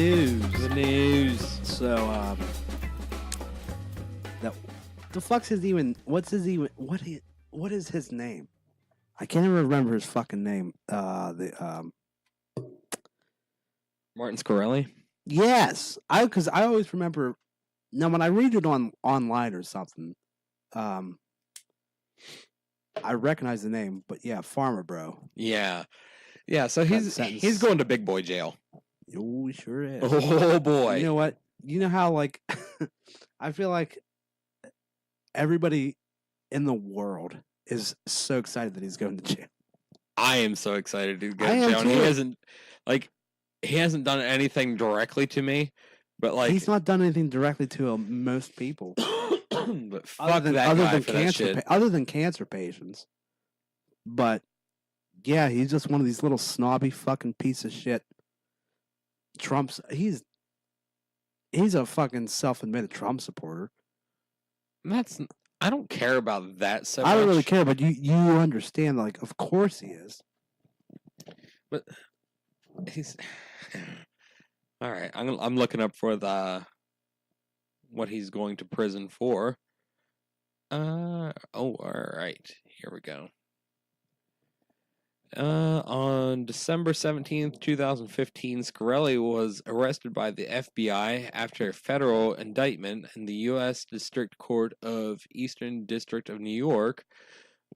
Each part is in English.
news. The news. So, that the fuck's his even? What is his name? I can't even remember his fucking name. Martin Scorelli. Yes, because I always remember. Now, when I read it online or something, I recognize the name. But yeah, Pharma Bro. Yeah. So he's going to big boy jail. Oh, he sure is. Oh boy. You know what? You know how like I feel like everybody in the world is so excited that he's going to jail. I am so excited to go to jail. And he hasn't done anything directly to me, but like he's not done anything directly to most people. But fuck that guy for that shit. Other than cancer patients. But yeah, he's just one of these little snobby fucking piece of shit. He's a fucking self-admitted Trump supporter. I don't care about that so much. I don't really care, but you understand, like, of course he is. But he's all right. I'm looking up for what he's going to prison for. All right. Here we go. On December 17th, 2015, Scorelli was arrested by the FBI after a federal indictment in the U.S. District Court of Eastern District of New York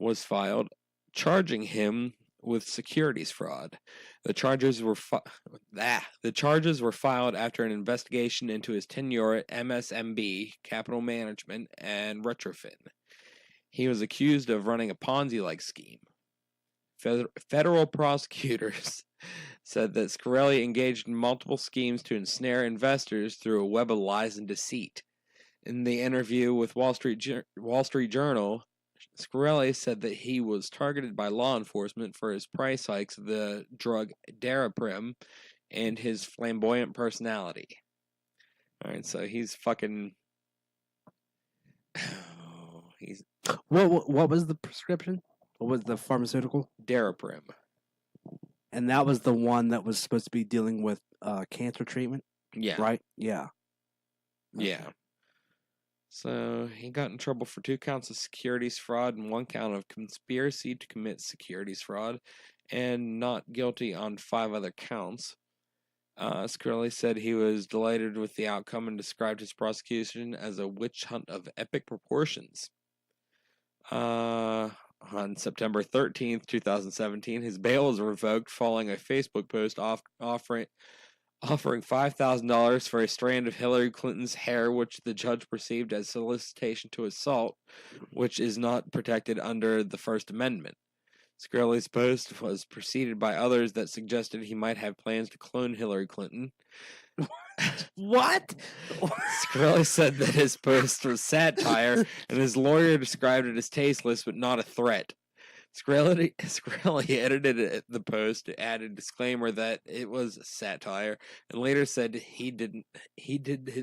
was filed, charging him with securities fraud. The charges were filed after an investigation into his tenure at MSMB, Capital Management, and Retrofin. He was accused of running a Ponzi-like scheme. Federal prosecutors said that Scorelli engaged in multiple schemes to ensnare investors through a web of lies and deceit. In the interview with Wall Street Journal, Scorelli said that he was targeted by law enforcement for his price hikes of the drug Daraprim and his flamboyant personality. All right, so he's fucking. What was the prescription? What was the pharmaceutical? Daraprim. And that was the one that was supposed to be dealing with cancer treatment? Yeah. Right? Yeah. Yeah. So he got in trouble for 2 counts of securities fraud and 1 count of conspiracy to commit securities fraud, and not guilty on 5 other counts. Scorelli said he was delighted with the outcome and described his prosecution as a witch hunt of epic proportions. On September 13th, 2017, his bail was revoked following a Facebook post offering $5,000 for a strand of Hillary Clinton's hair, which the judge perceived as solicitation to assault, which is not protected under the First Amendment. Scorelli's post was preceded by others that suggested he might have plans to clone Hillary Clinton. What? Scorelli said that his post was satire, and his lawyer described it as tasteless but not a threat. Scorelli edited the post to add a disclaimer that it was satire, and later said he did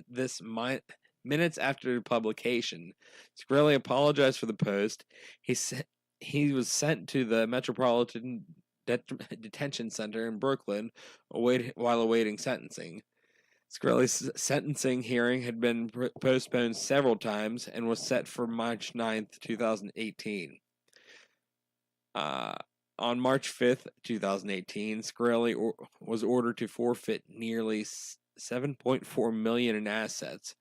this minutes after publication. Scorelli apologized for the post. He said he was sent to the Metropolitan Detention Center in Brooklyn while awaiting sentencing. Scorelli's sentencing hearing had been postponed several times and was set for March 9th, 2018. On March 5th, 2018, Scorelli was ordered to forfeit nearly $7.4 million in assets.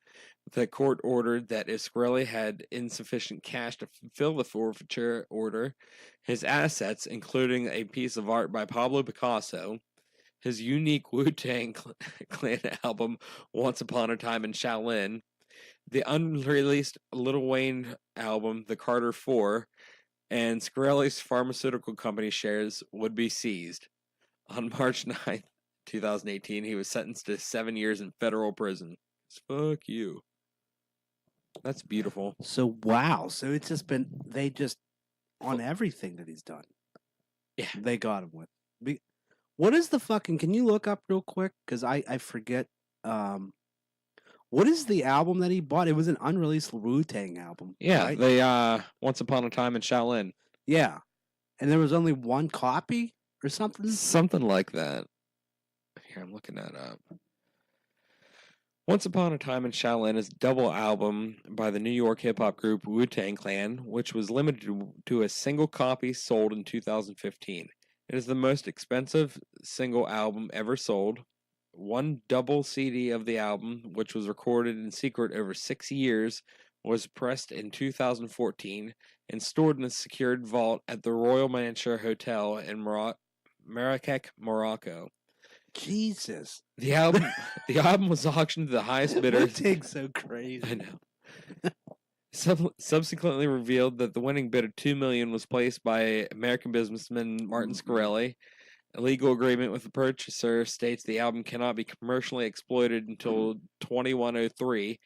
The court ordered that if Scorelli had insufficient cash to fulfill the forfeiture order, his assets, including a piece of art by Pablo Picasso, his unique Wu-Tang Clan album, Once Upon a Time in Shaolin, the unreleased Lil Wayne album, The Carter 4, and Scorelli's pharmaceutical company shares would be seized. On March 9th, 2018, he was sentenced to 7 years in federal prison. Fuck you. That's beautiful. So, wow. So it's just been, on everything that he's done. Yeah. They got him with. What is the fucking, can you look up real quick? Because I forget. What is the album that he bought? It was an unreleased Wu-Tang album. Yeah, right? they, Once Upon a Time in Shaolin. Yeah. And there was only 1 copy or something? Something like that. Here, I'm looking that up. Once Upon a Time in Shaolin is a double album by the New York hip hop group Wu-Tang Clan, which was limited to a single copy sold in 2015. It is the most expensive single album ever sold. One double CD of the album, which was recorded in secret over 6 years, was pressed in 2014 and stored in a secured vault at the Royal Mansour Hotel in Marrakech, Morocco. Jesus. The album was auctioned to the highest bidder. Wu-Tang's so crazy. I know. Subsequently revealed that the winning bid of $2 million was placed by American businessman Martin Scarelli. A legal agreement with the purchaser states the album cannot be commercially exploited until 2103,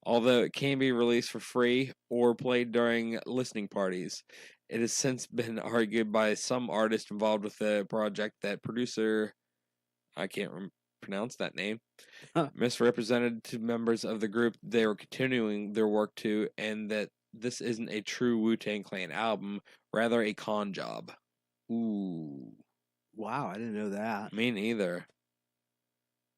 although it can be released for free or played during listening parties. It has since been argued by some artists involved with the project that producer, I can't pronounce that name, misrepresented to members of the group they were continuing their work to, and that this isn't a true Wu-Tang Clan album, rather a con job. Ooh. Wow, I didn't know that. Me neither.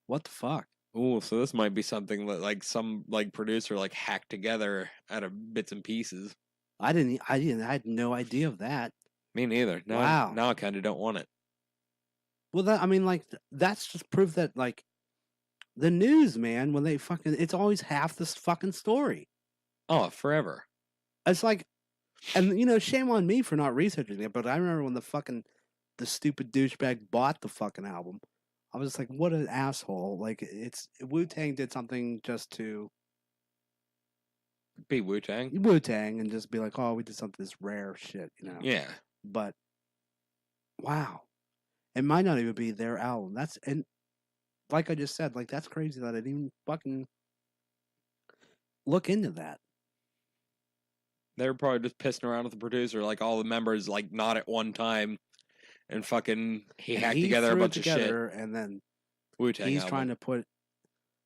What the fuck? Ooh, so this might be something that like some like producer like hacked together out of bits and pieces. I had no idea of that. Me neither. Now I kind of don't want it. Well, that's just proof that, like, the news, man, when they fucking, it's always half this fucking story. Oh, forever. It's like, and, shame on me for not researching it, but I remember when the stupid douchebag bought the fucking album, I was just like, what an asshole. Like, Wu-Tang did something just to be Wu-Tang and just be like, oh, we did something this rare shit, Yeah. But, wow. It might not even be their album. And like I just said, like, that's crazy that I didn't even fucking look into that. They were probably just pissing around with the producer, like all the members, like not at one time, and fucking he hacked together a bunch of shit. And then Wu-Tang he's album. trying to put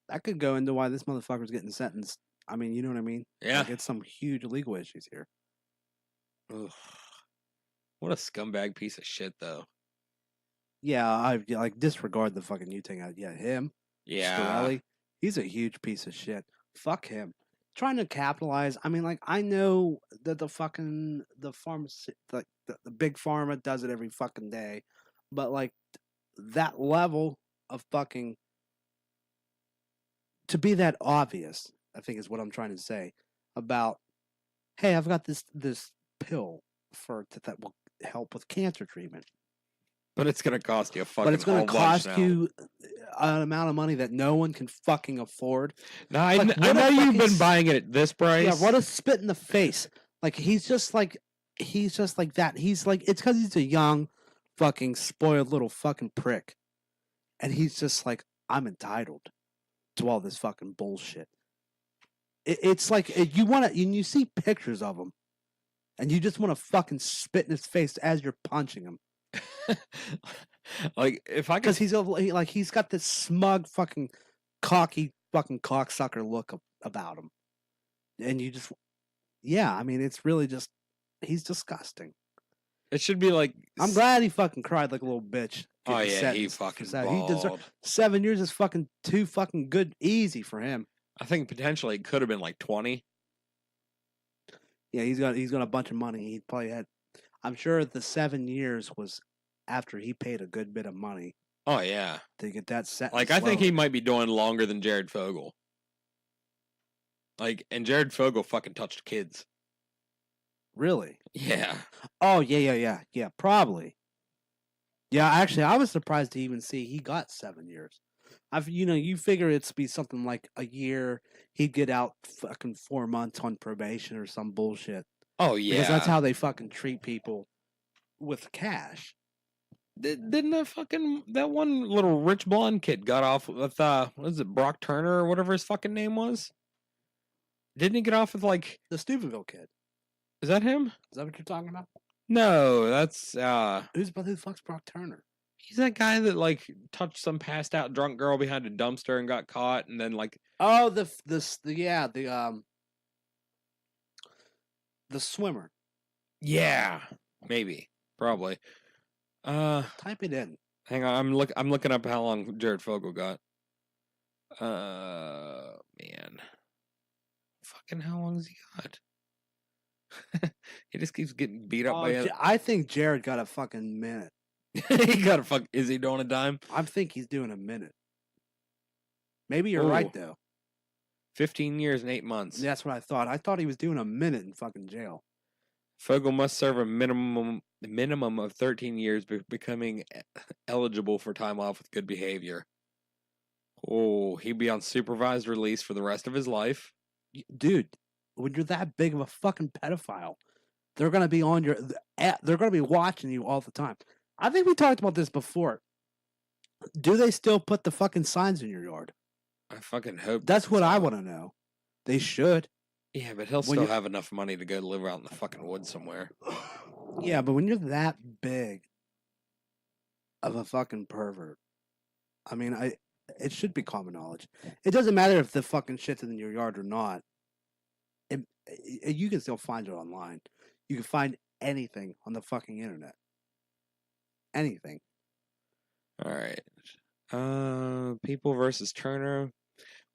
that could go into why this motherfucker's getting sentenced. I mean, you know what I mean? Yeah. Like, it's some huge legal issues here. Ugh. What a scumbag piece of shit, though. Yeah, I like disregard the fucking Wu-Tang. Yeah, him. Yeah. Scarelli, he's a huge piece of shit. Fuck him. Trying to capitalize. I mean, like, I know that the pharmacy, like the big pharma does it every fucking day, but like that level of fucking to be that obvious, I think is what I'm trying to say about. Hey, I've got this pill that will help with cancer treatment. But it's going to cost you a fucking. But it's going to cost you an amount of money that no one can fucking afford. Now, I know you've been buying it at this price. Yeah, what a spit in the face. Like, he's just like that. He's like, it's because he's a young, fucking, spoiled little fucking prick. And he's just like, I'm entitled to all this fucking bullshit. It's like, you see pictures of him, and you just want to fucking spit in his face as you're punching him. Like, if I could, because he's got this smug fucking cocky fucking cocksucker look about him, and you just, I mean, it's really just, he's disgusting. It should be like, I'm glad he fucking cried like a little bitch. Oh yeah, he fucking bawled. He deserved 7 years is fucking too fucking good, easy for him. I think potentially it could have been like 20. Yeah, he's got a bunch of money. He probably had. I'm sure the 7 years was after he paid a good bit of money. Oh yeah, to get that sentence. Like, I think he might be doing longer than Jared Fogle. Like, and Jared Fogle fucking touched kids. Really? Yeah. Oh yeah, probably. Yeah, actually, I was surprised to even see he got 7 years. You figure it'd be something like a year. He'd get out fucking 4 months on probation or some bullshit. Oh yeah, because that's how they fucking treat people with cash. Didn't that one little rich blonde kid got off with what is it, Brock Turner or whatever his fucking name was? Didn't he get off with like the Steubenville kid? Is that him? Is that what you're talking about? No, that's who the fuck's Brock Turner? He's that guy that like touched some passed out drunk girl behind a dumpster and got caught, and then like the swimmer. Yeah, maybe, probably. Type it in. Hang on, I'm looking up how long Jared Fogle got. Man. Fucking how long has he got? He just keeps getting beat up by I think Jared got a fucking minute. He got a fuck. Is he doing a dime? I think he's doing a minute. Maybe you're right, Ooh. though. 15 years and 8 months. That's what I thought. I thought he was doing a minute in fucking jail. Fogel must serve a minimum of 13 years becoming eligible for time off with good behavior. Oh, he'd be on supervised release for the rest of his life. Dude, when you're that big of a fucking pedophile, they're gonna be on your. They're gonna be watching you all the time. I think we talked about this before. Do they still put the fucking signs in your yard? I fucking hope. That's what I want to know. They should. Yeah, but he'll still have enough money to go live out in the fucking woods somewhere. Yeah, but when you're that big of a fucking pervert, I mean, it should be common knowledge. It doesn't matter if the fucking shit's in your yard or not. You can still find it online. You can find anything on the fucking internet. Anything. All right. People versus Turner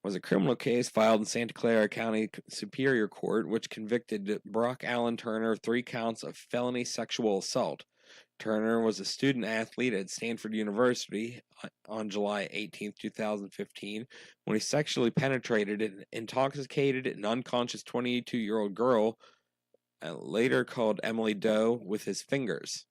was a criminal case filed in Santa Clara County Superior Court, which convicted Brock Allen Turner of 3 counts of felony sexual assault. Turner was a student athlete at Stanford University on July 18, 2015, when he sexually penetrated an intoxicated and unconscious 22-year-old girl, later called Emily Doe, with his fingers.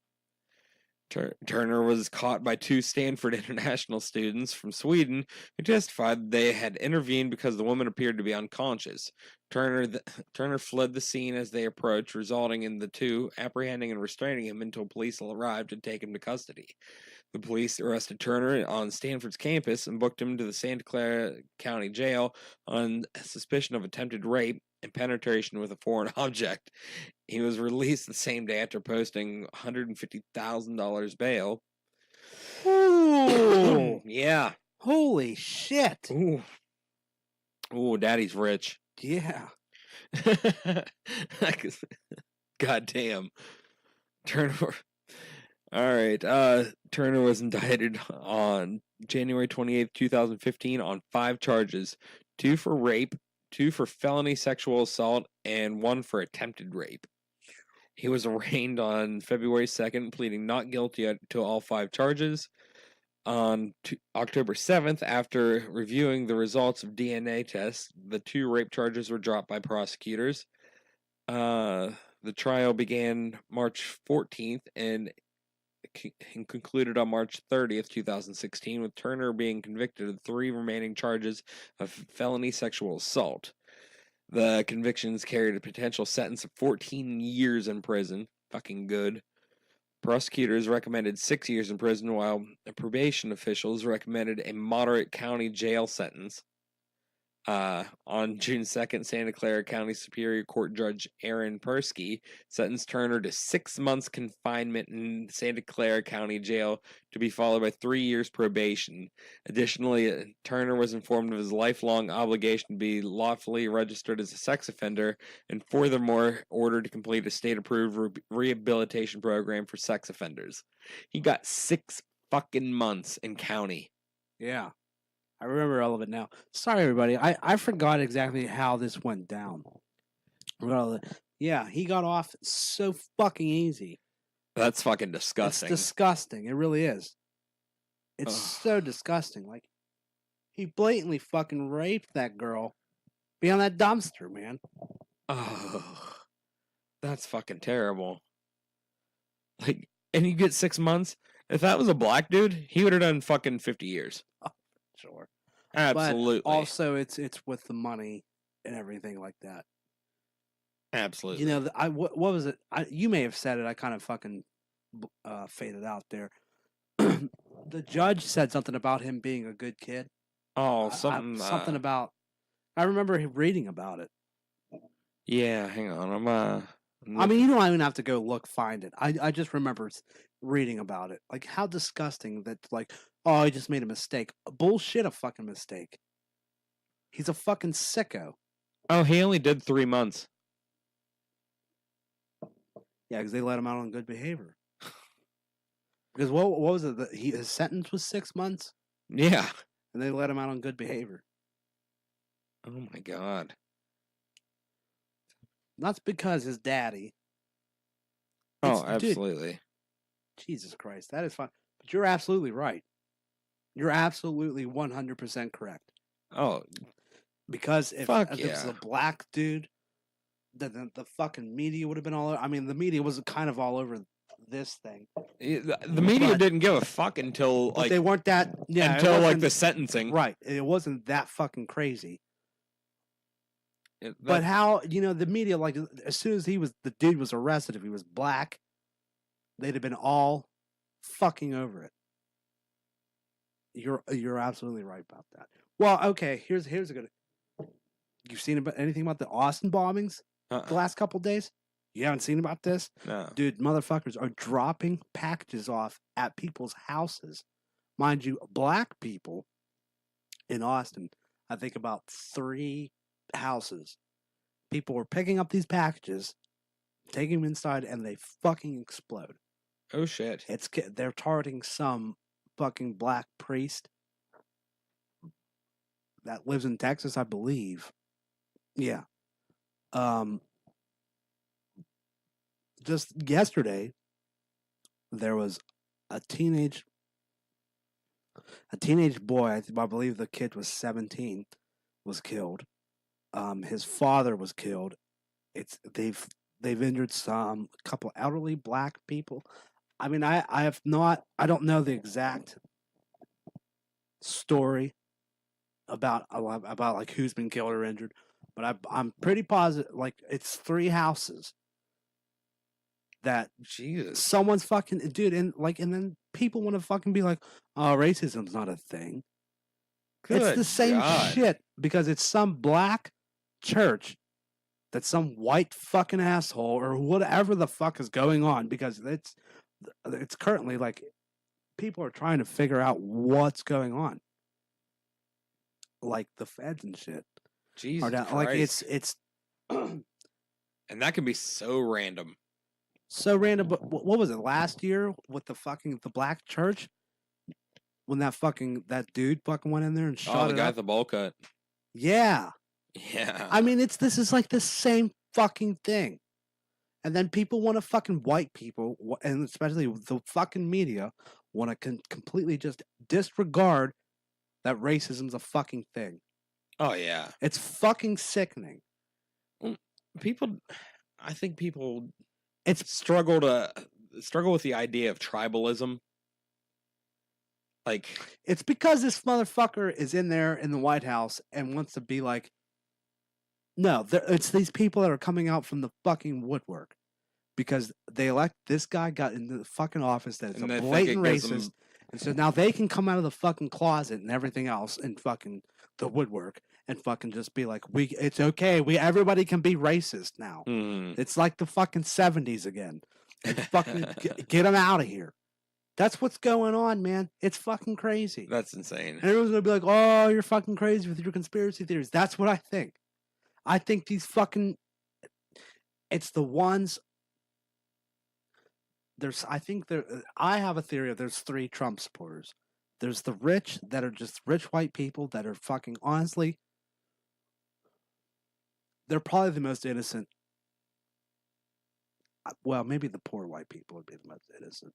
Turner was caught by 2 Stanford International students from Sweden who testified they had intervened because the woman appeared to be unconscious. Turner fled the scene as they approached, resulting in the 2 apprehending and restraining him until police arrived to take him to custody. The police arrested Turner on Stanford's campus and booked him to the Santa Clara County Jail on suspicion of attempted rape and penetration with a foreign object. He was released the same day after posting $150,000 bail. Ooh. Yeah. Holy shit. Ooh. Ooh, daddy's rich. Yeah. God damn. Turner. All right. Turner was indicted on January 28th, 2015 on 5 charges, 2 for rape, 2 for felony sexual assault, and 1 for attempted rape. He was arraigned on February 2nd, pleading not guilty to all 5 charges. On October 7th, after reviewing the results of DNA tests, the 2 rape charges were dropped by prosecutors. The trial began March 14th and concluded on March 30th, 2016, with Turner being convicted of 3 remaining charges of felony sexual assault. The convictions carried a potential sentence of 14 years in prison. Fucking good. Prosecutors recommended 6 years in prison, while probation officials recommended a moderate county jail sentence. On June 2nd, Santa Clara County Superior Court Judge Aaron Persky sentenced Turner to 6 months confinement in Santa Clara County Jail, to be followed by 3 years probation. Additionally, Turner was informed of his lifelong obligation to be lawfully registered as a sex offender, and furthermore ordered to complete a state-approved rehabilitation program for sex offenders. He got 6 fucking months in county. Yeah. I remember all of it now. Sorry, everybody. I forgot exactly how this went down. Yeah, he got off so fucking easy. That's fucking disgusting. It's disgusting. It really is. It's so disgusting. Like, he blatantly fucking raped that girl behind that dumpster, man. Oh, that's fucking terrible. Like, and you get 6 months? If that was a black dude, he would have done fucking 50 years. Sure. Absolutely. But also, it's with the money and everything like that. Absolutely. You know, what was it? You may have said it. I kind of fucking faded out there. The judge said something about him being a good kid. Oh, something about. I remember reading about it. Yeah, hang on. I mean, you don't even have to go find it. I just remember reading about it. Like, how disgusting that, like, oh, I just made a mistake. Bullshit, a fucking mistake. He's a fucking sicko. Oh, he only did 3 months. Yeah, because they let him out on good behavior. Because what was it? His sentence was 6 months? Yeah. And they let him out on good behavior. Oh my god. That's because his daddy. Oh, Dude, absolutely. Jesus Christ, that is fine. But you're absolutely right. You're absolutely 100% correct. Oh, Because if fuck there was yeah. a black dude, then the fucking media would have been all over. I mean, the media was kind of all over this thing. The media But- didn't give a fuck until But like they weren't that. Yeah, it until like wasn't- the sentencing. Right. It wasn't that fucking crazy. That- But how, the media, like, as soon as the dude was arrested, if he was black, they'd have been all fucking over it. You're absolutely right about that. Well, okay, here's a good. You've seen anything about the Austin bombings the last couple days? You haven't seen about this? No. Dude, motherfuckers are dropping packages off at people's houses. Mind you, black people in Austin, I think about 3 houses. People were picking up these packages, taking them inside, and they fucking explode. Oh shit. They're targeting some fucking black priest that lives in Texas, I believe. Yeah. Just yesterday, there was a teenage boy. I believe the kid was 17, was killed. His father was killed. They've injured a couple elderly black people. I mean, I don't know the exact story about like who's been killed or injured, but I'm pretty positive like it's 3 houses that Jesus. someone's fucking dude, and then people want to fucking be like, oh, racism's not a thing. It's the same shit because it's some black church that some white fucking asshole or whatever the fuck is going on, because it's currently like people are trying to figure out what's going on, like the feds and shit. Jesus Christ. Like it's and that can be so random. So random. But what was it last year with the black church when that dude fucking went in there and shot the it guy up? with the bowl cut. Yeah. Yeah. I mean, this is like the same fucking thing. And then people want to fucking white people, and especially the fucking media, want to completely just disregard that racism's a fucking thing. Oh yeah. It's fucking sickening. I think people struggle with the idea of tribalism. Like, it's because this motherfucker is in there in the White House and wants to be like, no, it's these people that are coming out from the fucking woodwork because they elect this guy got into the fucking office that is a blatant racist, and so now they can come out of the fucking closet and everything else and fucking the woodwork and fucking just be like, it's okay, everybody can be racist now. It's like the fucking 70s again, and fucking get them out of here. That's what's going on, man. It's fucking crazy. That's insane. And everyone's gonna be like, oh, you're fucking crazy with your conspiracy theories. That's what I think. I think these fucking, it's the ones, I have a theory of there's 3 Trump supporters. There's the rich that are just rich white people that are fucking, honestly, they're probably the most innocent. Well, maybe the poor white people would be the most innocent.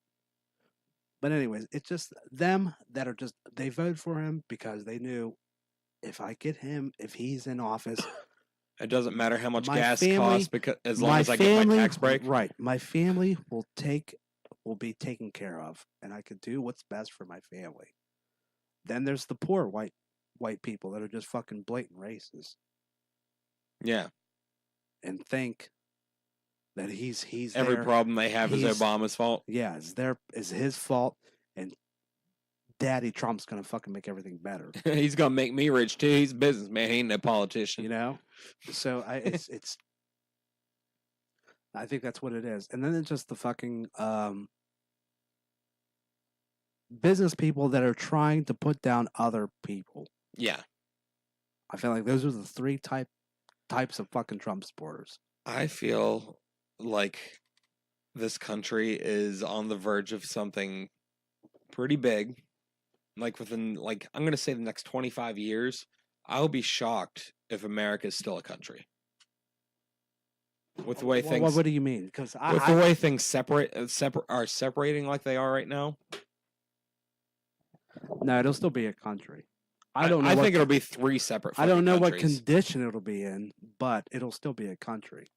But anyways, it's just them that are just, they voted for him because they knew if I get him, if he's in office, it doesn't matter how much my gas family- costs because as long as I get my tax break. Right. My family will be taken care of, and I can do what's best for my family. Then there's the poor white people that are just fucking blatant racist Yeah. and think that he's Every there. problem they have is Obama's fault. Yeah, is his fault, and Daddy Trump's gonna fucking make everything better. He's gonna make me rich too. He's a businessman. He ain't a politician. You know, so it's. I think that's what it is, and then it's just the fucking business people that are trying to put down other people. Yeah, I feel like those are the 3 types of fucking Trump supporters. I feel like this country is on the verge of something pretty big. Like within, like, I'm gonna say the next 25 years, I'll be shocked if America is still a country. With the way What do you mean? Because with the way things are separating like they are right now. No, it'll still be a country. I don't know. I think it'll be 3 separate. I don't know countries. what condition it'll be in, but it'll still be a country.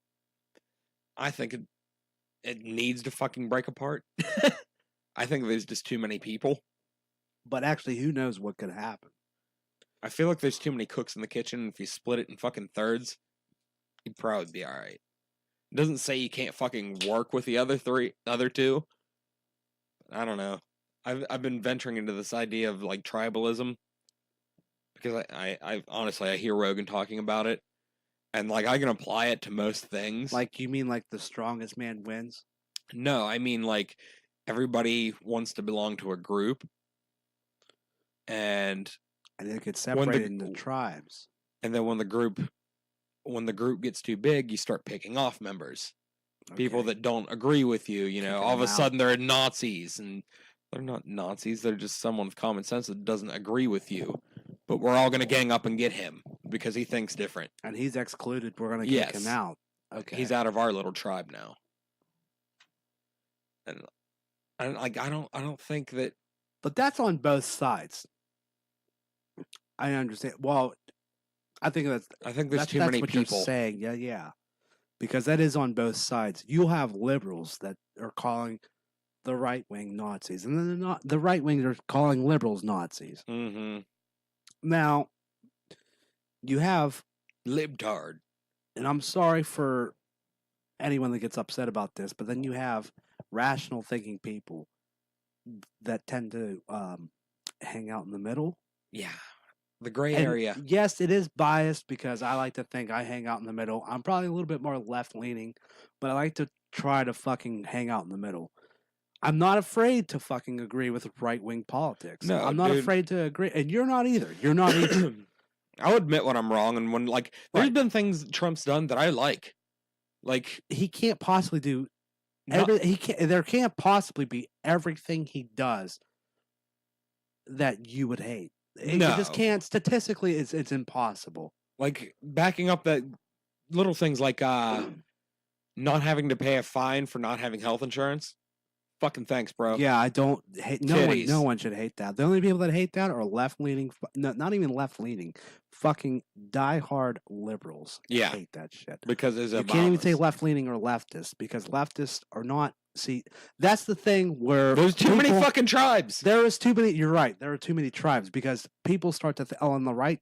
I think it needs to fucking break apart. I think there's just too many people. But actually, who knows what could happen? I feel like there's too many cooks in the kitchen. If you split it in fucking thirds, you'd probably be all right. It doesn't say you can't fucking work with the other two. I don't know. I've been venturing into this idea of like tribalism because I honestly I hear Rogan talking about it, and like I can apply it to most things. Like you mean like the strongest man wins? No, I mean like everybody wants to belong to a group, and it gets separated into tribes. And then when the group gets too big, you start picking off members. Okay. People that don't agree with you, you know, all of a sudden they're Nazis, and they're not Nazis, they're just someone with common sense that doesn't agree with you. But we're all going to gang up and get him because he thinks different. And he's excluded. We're going to kick him out. Okay. He's out of our little tribe now. And I don't think that. But that's on both sides. I understand. Well, I think there's too many what people you're saying. Yeah. Because that is on both sides. You'll have liberals that are calling the right wing Nazis, and then the right wing are calling liberals Nazis. Mm-hmm. Now, you have libtard, and I'm sorry for anyone that gets upset about this, but then you have rational thinking people that tend to hang out in the middle. Yeah. The gray area. Yes, it is biased because I like to think I hang out in the middle. I'm probably a little bit more left-leaning, but I like to try to fucking hang out in the middle. I'm not afraid to fucking agree with right-wing politics. No, I'm not afraid to agree, and you're not either. You're not either. I'll admit when I'm wrong, and when like there's been things Trump's done that I like. Like he can't possibly do. There can't possibly be everything he does that you would hate. It just can't. Statistically, it's impossible. Like backing up that little things like not having to pay a fine for not having health insurance. Fucking thanks, bro. Yeah, I don't hate. No one should hate that. The only people that hate that are left leaning. No, not even left leaning. Fucking diehard liberals. Yeah, hate that shit because there's you can't even say left leaning or leftist because leftists are not. See, that's the thing where there's too many fucking tribes. There is too many. You're right. There are too many tribes because people start to on the right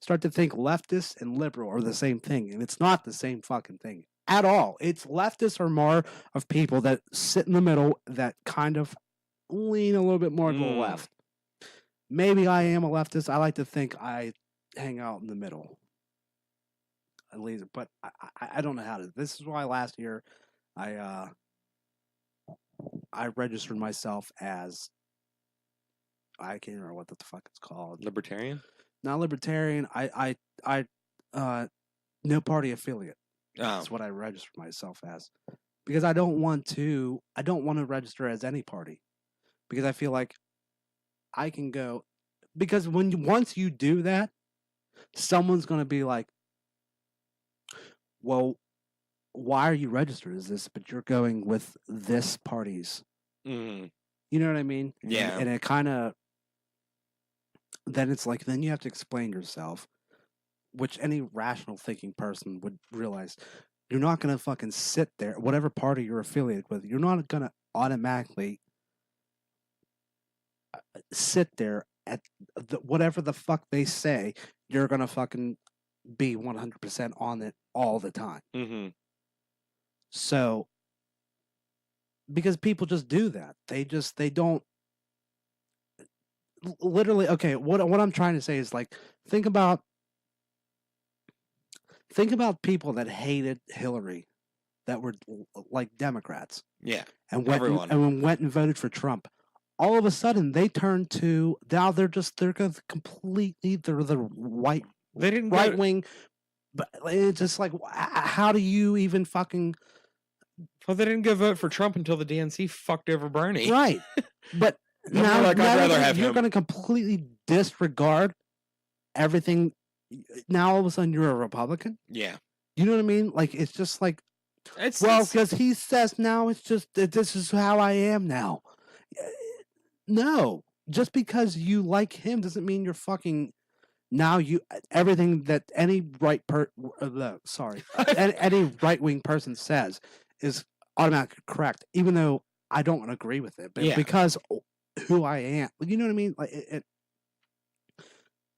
start to think leftist and liberal are the same thing, and it's not the same fucking thing at all. It's leftists are more of people that sit in the middle that kind of lean a little bit more to the left. Maybe I am a leftist. I like to think I hang out in the middle. At least, but I don't know how to. This is why last year I registered myself as I can't remember what the fuck it's called. Libertarian? Not libertarian. I no party affiliate. Oh. That's what I registered myself as. Because I don't want to register as any party. Because I feel like I can go because once you do that, someone's gonna be like, well, why are you registered as this, but you're going with this party's? Mm. You know what I mean? Yeah. And it kind of, then it's like, then you have to explain yourself, which any rational thinking person would realize. You're not going to fucking sit there, whatever party you're affiliated with, you're not going to automatically sit there at whatever the fuck they say, you're going to fucking be 100% on it all the time. Mm-hmm. So, because people just do that. They don't literally. Okay, what I'm trying to say is like, think about people that hated Hillary, that were like Democrats. Yeah, and went and voted for Trump. All of a sudden, they turned to now they're completely they're the right wing. But it's just like, how do you even fucking? Well, they didn't go vote for Trump until the DNC fucked over Bernie. Right. But now, like, I'd rather have you're him. going to completely disregard everything now all of a sudden you're a Republican. Yeah. You know what I mean? Like it's just like, It's well, because he says now it's just that this is how I am now. No, just because you like him doesn't mean you're fucking. Now you everything that any any right wing person says is automatically correct, even though I don't agree with it. But Yeah. because who I am, you know what I mean? Like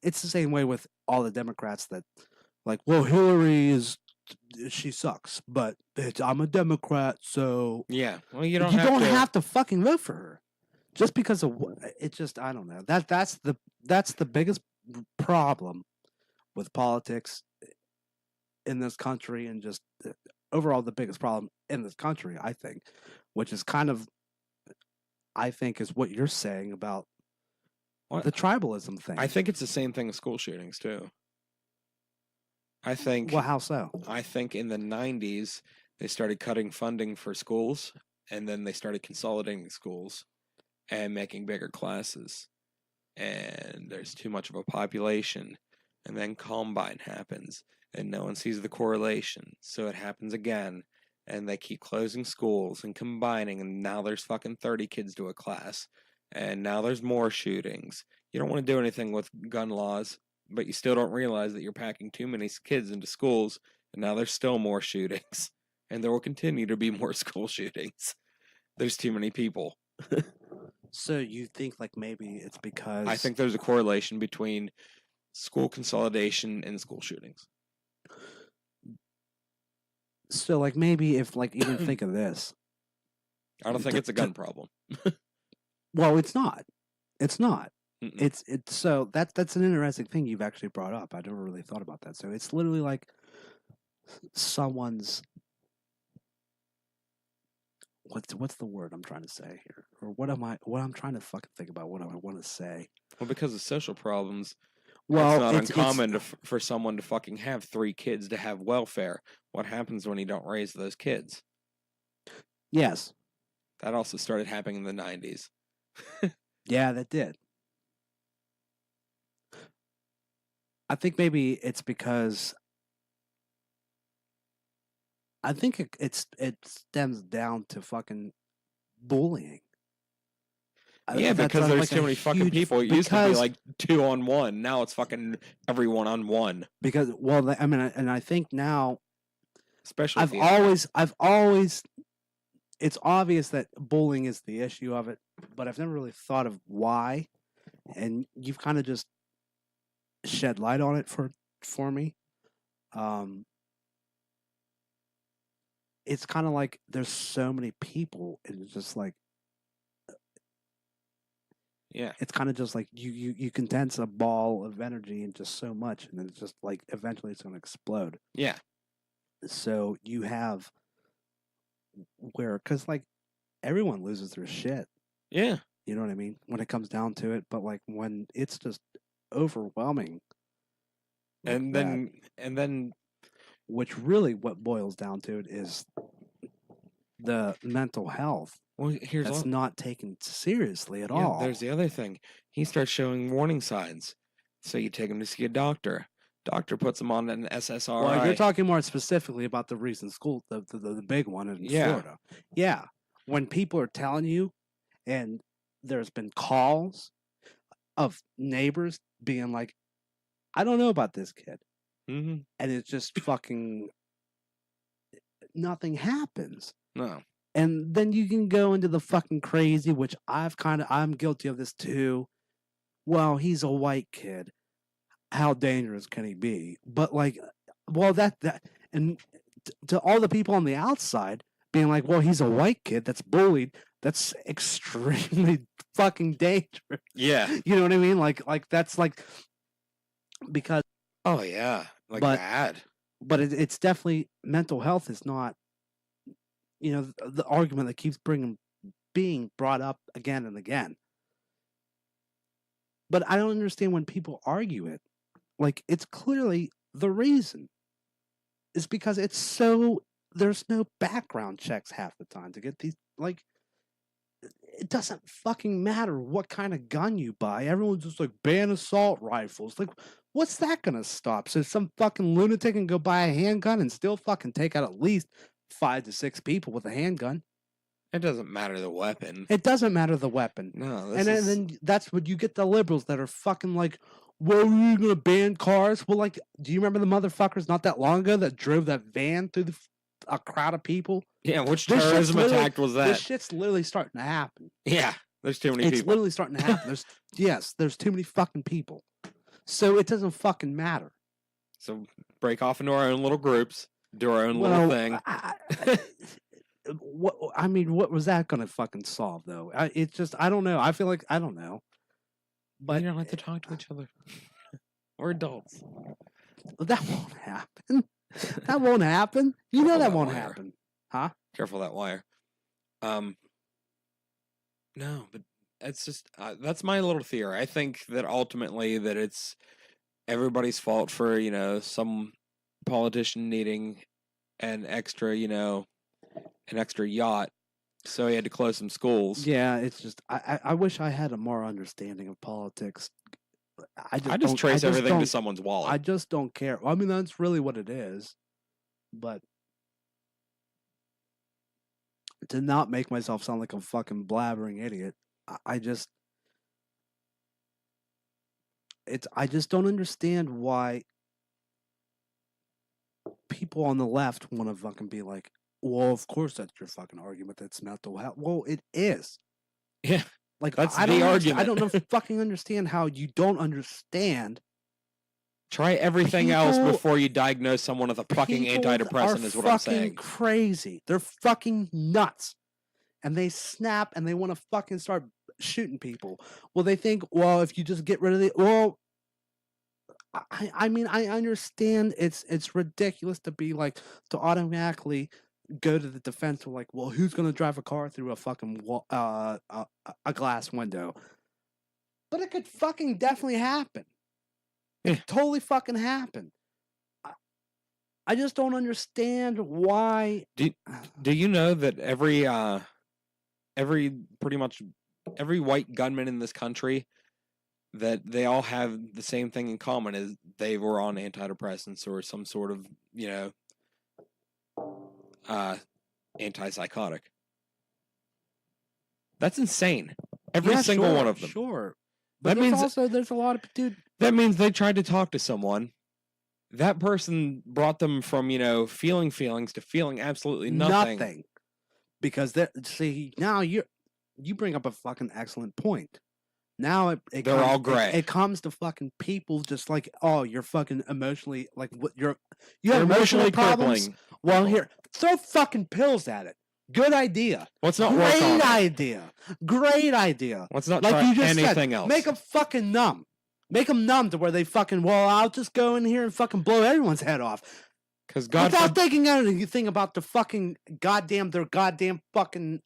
it's the same way with all the Democrats that like, well, Hillary she sucks, but I'm a Democrat, so yeah. Well, you don't have to fucking vote for her just because of it. Just I don't know that's the biggest problem with politics in this country, and just overall the biggest problem in this country, I think, which is kind of, I think, is what you're saying about the tribalism thing. I think it's the same thing with school shootings too. I think. Well, how so? I think in the 90s they started cutting funding for schools, and then they started consolidating schools and making bigger classes. And there's too much of a population, and then Combine happens, and no one sees the correlation, so it happens again, and they keep closing schools and combining, and now there's fucking 30 kids to a class, and now there's more shootings. You don't want to do anything with gun laws, but you still don't realize that you're packing too many kids into schools, and now there's still more shootings, and there will continue to be more school shootings. There's too many people. So you think like maybe it's because I think there's a correlation between school consolidation and school shootings. So like maybe if like even think of this. I don't think it's a gun problem. Well, it's not. It's not. Mm-mm. It's so that's an interesting thing you've actually brought up. I never really thought about that. So it's literally like someone's what's the word I'm trying to say here, or what I'm trying to fucking think about what I want to say. Well, because of social problems, well, it's not uncommon for someone to fucking have 3 kids to have welfare. What happens when you don't raise those kids? Yes, that also started happening in the 90s. Yeah, that did. I think maybe it's because I think it stems down to fucking bullying. Yeah, because there's too many fucking people. It used to be like 2 on 1. Now it's fucking everyone on 1. Because, well, I mean, and I think now, especially I've always, it's obvious that bullying is the issue of it, but I've never really thought of why, and you've kind of just shed light on it for me. It's kind of like there's so many people, and it's just like, yeah, it's kind of just like you condense a ball of energy in just so much, and then it's just like eventually it's going to explode. Yeah. So you have because like everyone loses their shit. Yeah. You know what I mean? When it comes down to it, but like when it's just overwhelming. And then which really what boils down to it is the mental health. Well, that's not taken seriously at all. There's the other thing. He starts showing warning signs. So you take him to see a doctor. Doctor puts him on an SSRI. Well, you're talking more specifically about the recent school, the big one in Florida. Yeah. When people are telling you, and there's been calls of neighbors being like, I don't know about this kid. Mm-hmm. And it's just fucking nothing happens. No. And then you can go into the fucking crazy, which I'm guilty of this too. Well, he's a white kid. How dangerous can he be? But like, well, and to all the people on the outside being like, well, he's a white kid that's bullied. That's extremely fucking dangerous. Yeah. You know what I mean? Like that's like, because. Oh yeah. Bad. But it's definitely, mental health is not, the argument that keeps being brought up again and again. But I don't understand when people argue it. Like, it's clearly the reason is because there's no background checks half the time to get these, like, it doesn't fucking matter what kind of gun you buy. Everyone's just like, ban assault rifles. Like, What's that gonna stop? So some fucking lunatic can go buy a handgun and still fucking take out at least 5 to 6 people with a handgun. It doesn't matter the weapon. It doesn't matter the weapon. No, And then that's what you get the liberals that are fucking like, well, you're gonna ban cars. Well, like, do you remember the motherfuckers not that long ago that drove that van through a crowd of people? Yeah, which terrorism attack was that? This shit's literally starting to happen. Yeah, there's too many people. It's literally starting to happen. There's too many fucking people. So it doesn't fucking matter. So break off into our own little groups, do our own little thing. What was that going to fucking solve though? It's just I don't know. I feel like I don't know. But you don't have to talk to each other. We're adults. That won't happen. That won't happen. You know that won't happen, huh? Careful that wire. No, but it's just that's my little theory. I think that ultimately that it's everybody's fault for some politician needing an extra yacht, so he had to close some schools. Yeah, it's just I wish I had a more understanding of politics. I just trace everything to someone's wallet. I just don't care. I mean, that's really what it is. But to not make myself sound like a fucking blabbering idiot, I just don't understand why people on the left want to fucking be like, well, of course that's your fucking argument. That's mental health. Well, it is. Yeah. Like, that's the argument. I don't fucking understand how you don't understand. Try everything else before you diagnose someone with a fucking antidepressant is what I'm saying. Crazy. They're fucking nuts. And they snap and they want to fucking start shooting people. Well, they think, well, if you just get rid of the... Well, I mean, I understand it's ridiculous to be like, to automatically go to the defense of like, well, who's going to drive a car through a fucking a glass window? But it could fucking definitely happen. It could totally fucking happen. I just don't understand why. Do you know that pretty much every white gunman in this country, that they all have the same thing in common, is they were on antidepressants or some sort of, antipsychotic. That's insane. Every single one of them. Sure. But that means there's a lot of that means they tried to talk to someone. That person brought them from, feeling feelings to feeling absolutely nothing. Because now you bring up a fucking excellent point. Now they're all gray. It comes to fucking people just like, oh, you're fucking emotionally like what you have emotional problems. Crippling. Well, here, throw fucking pills at it. Good idea. Let's not work on it. Great idea. Let's not try anything else. Make them fucking numb. Make them numb to where they fucking, well, I'll just go in here and fucking blow everyone's head off. Because God, without thinking anything about the fucking their goddamn fucking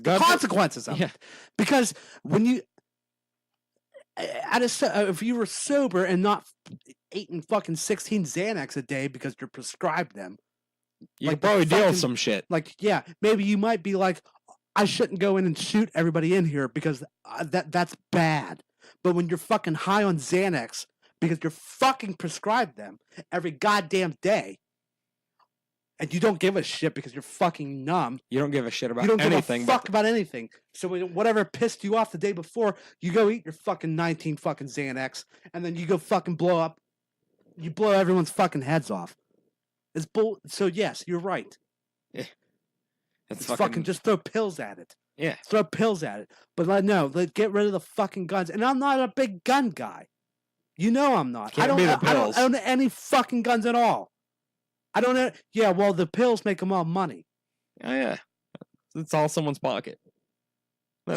consequences of it. Because when you if you were sober and not eating fucking 16 Xanax a day because you're prescribed them, you could probably deal with some shit. Like, yeah, maybe you might be like, I shouldn't go in and shoot everybody in here because that's bad. But when you're fucking high on Xanax because you're fucking prescribed them every goddamn day, and you don't give a shit because you're fucking numb. You don't give a shit about anything. You don't anything, give a fuck about anything. So whatever pissed you off the day before, you go eat your fucking 19 fucking Xanax, and then you go fucking blow up. You blow everyone's fucking heads off. It's bull. So yes, you're right. Yeah. It's fucking just throw pills at it. Yeah. Throw pills at it. But get rid of the fucking guns. And I'm not a big gun guy. You know I'm not. I don't own any fucking guns at all. I don't know. Yeah, well, the pills make them all money. Oh, yeah. It's all someone's pocket.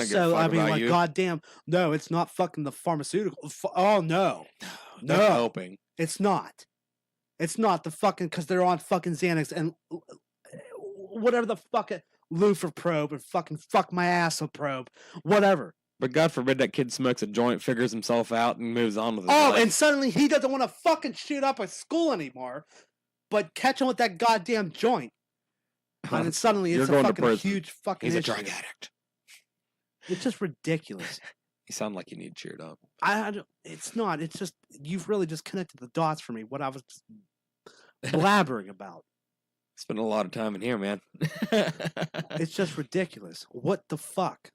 So, I mean, like, goddamn. No, it's not fucking the pharmaceutical. Oh, no. No. They're helping. It's not. It's not the fucking, because they're on fucking Xanax and whatever the fuck, Lufa probe and fucking fuck my ass probe. Whatever. But God forbid that kid smokes a joint, figures himself out, and moves on with his life. Oh, and suddenly he doesn't want to fucking shoot up a school anymore. But catch him with that goddamn joint. And then suddenly it's a fucking huge fucking issue. He's a drug addict. It's just ridiculous. You sound like you need cheered up. I don't, it's not. It's just you've really just connected the dots for me. What I was blabbering about. Spent a lot of time in here, man. It's just ridiculous. What the fuck?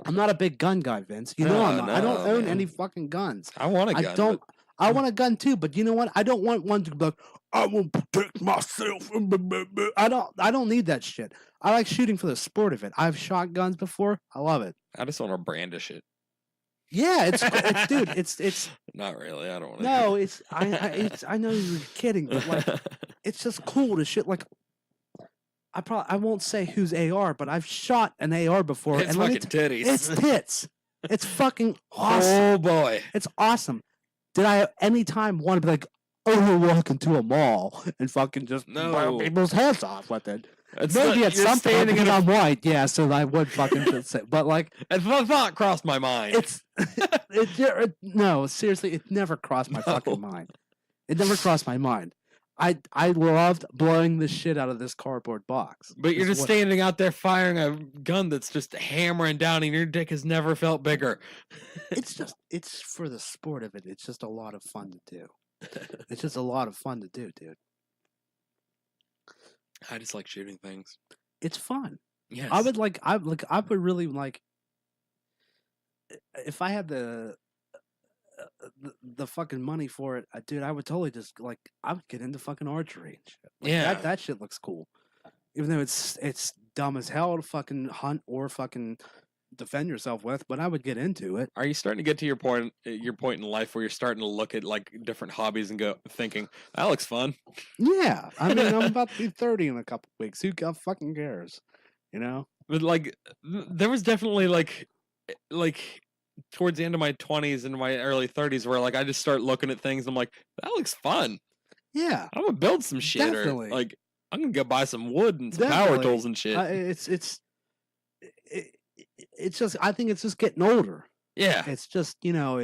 I'm not a big gun guy, Vince. You know I'm not. I don't own any fucking guns. I want a gun. I don't. I want a gun too, but you know what? I don't want one to be like, I will protect myself. I don't need that shit. I like shooting for the sport of it. I've shot guns before. I love it. I just want to brandish it. Yeah, it's dude. It's not really. I don't want to. No, I know you're kidding, but like, it's just cool to shit. Like, I won't say whose AR, but I've shot an AR before. It's fucking titties. It's tits. It's fucking awesome. Oh boy, it's awesome. Did I at any time want to be like, oh, we're walking to a mall and fucking just blow people's heads off with it? Maybe at some point because I'm white, yeah, so I would fucking just say, but like, the thought crossed my mind. No, seriously, it never crossed my fucking mind. It never crossed my mind. I loved blowing the shit out of this cardboard box. But you're just standing out there firing a gun that's just hammering down, and your dick has never felt bigger. It's for the sport of it. It's just a lot of fun to do. It's just a lot of fun to do, dude. I just like shooting things. It's fun. Yes. I would really like if I had the fucking money for it, dude. I would totally just I would get into fucking archery and shit. Like, yeah, that shit looks cool. Even though it's dumb as hell to fucking hunt or fucking defend yourself with, but I would get into it. Are you starting to get to your point in life where you're starting to look at like different hobbies and thinking that looks fun? Yeah, I mean, I'm about to be 30 in a couple weeks. Who fucking cares? You know. But like, there was definitely like towards the end of my 20s and my early 30s where like I just start looking at things. And I'm like, that looks fun. Yeah, I'm gonna build some shit. Definitely. Or like I'm gonna go buy some wood and some power tools and shit. It's just, I think it's just getting older. Yeah. It's just, you know,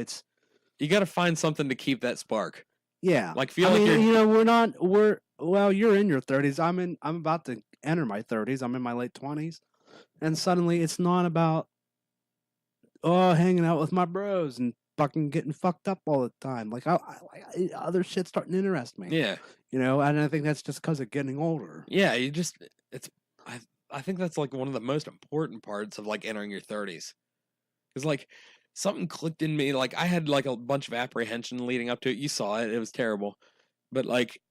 you got to find something to keep that spark. Yeah. Like well, you're in your 30s. I'm about to enter my 30s. I'm in my late 20s. And suddenly it's not about, hanging out with my bros and fucking getting fucked up all the time. Like, other shit's starting to interest me. Yeah. You know, and I think that's just because of getting older. Yeah. I think that's like one of the most important parts of like entering your 30s. Because like something clicked in me. Like I had like a bunch of apprehension leading up to it. You saw it. It was terrible. But like